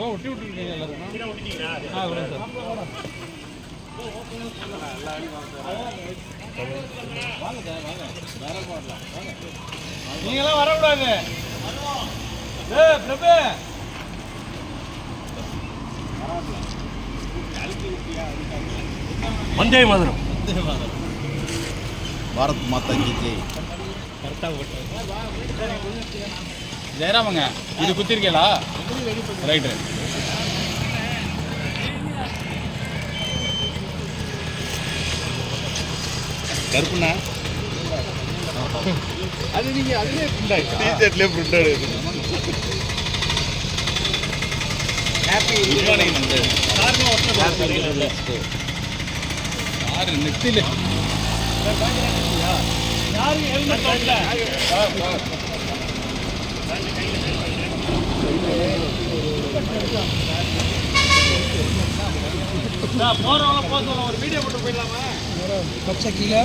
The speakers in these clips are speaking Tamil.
ஒட்டி விட்டுருக்கீங்க எல்லாருக்கும். நீங்களாம் வரக்கூடாது. பிரபு வந்தே மாதரம். பாரத் மாதா கி ஜெய். ஜெயராமங்க இது குத்திருக்கீங்களா? ரைட்டு. கருப்புண்ணா அது நீங்கள் அதுலேயே பிரிண்டாக டிஷர்ட்லேயே பிரிண்டட். Happy good morning. வந்து யார் நெத்தில யாரு ஹெல்மெட் இல்ல போறவங்க போதும். ஒரு வீடியோ போட்டு போயிடலாமா? பச்சை கீழே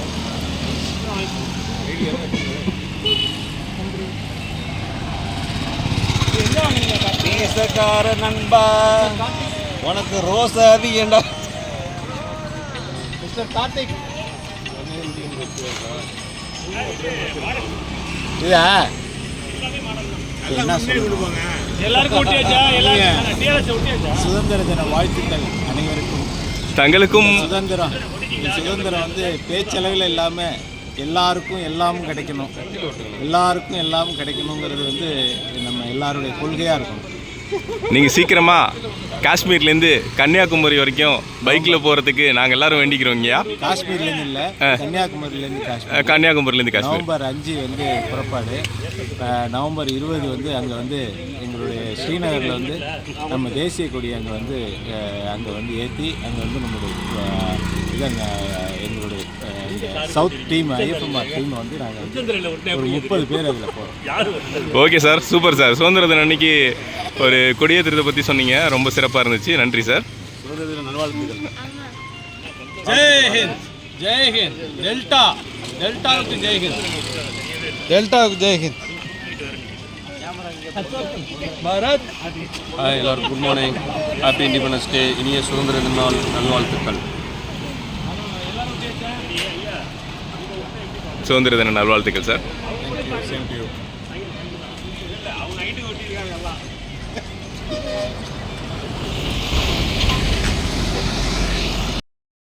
நேசக்கார நண்பா உனக்கு ரோஸ் அதிகண்டா. மிஸ்டர் கார்த்திக் இதா சுதந்திர தின வாழ்த்துக்கள் அனைவருக்கும். தங்களுக்கும் சுதந்திரம் வந்து பேச்சளவில் இல்லாமல் எல்லாருக்கும் எல்லாமும் கிடைக்கணும். எல்லாருக்கும் எல்லாமும் கிடைக்கணுங்கிறது வந்து நம்ம எல்லாருடைய கொள்கையாக இருக்கணும். நீங்கள் சீக்கிரமாக காஷ்மீர்லேருந்து கன்னியாகுமரி வரைக்கும் பைக்கில் போகிறதுக்கு நாங்கள் எல்லாரும் வேண்டிக்கிறோங்கய்யா. காஷ்மீர்லேருந்து இல்லை, கன்னியாகுமரியிலேருந்து காஷ்மீர். கன்னியாகுமரியிலேருந்து காஷ்மீர். நவம்பர் 5 வந்து புறப்பாடு. நவம்பர் 20 வந்து அங்கே வந்து எங்களுடைய ஸ்ரீநகரில் வந்து நம்ம தேசிய கொடி அங்கே வந்து ஏற்றி அங்கே வந்து நம்மளுடைய இது அங்கே எங்களுடைய சவுத் டீம் ஐஎஃப்எம்ஆர் டீம் வந்து நாங்கள் வந்து ஒரு 30 பேர் அதில் போகிறோம். Okay sir, super sir. சுதந்திர தினம் அன்னைக்கு ஒரு கொடியேற்றத்தை பற்றி சொன்னீங்க, ரொம்ப சிறப்பாக இருந்துச்சு. நன்றி சார். சுதந்திர தின நல்வாழ்த்துக்கள். ஜெய்ஹிந்த். ஜெய்ஹிந்த். டெல்டாவுக்கு ஜெய்ஹிந்த். டெல்டாவுக்கு ஜெய்ஹிந்த். பாரத். ஹாய் எல்லாருக்கும் good morning. Happy independence day. இனிய சுதந்திர தின நாள் நல்வாழ்த்துக்கள். சுதந்திர தின நல்வாழ்த்துக்கள் சார். Same to you.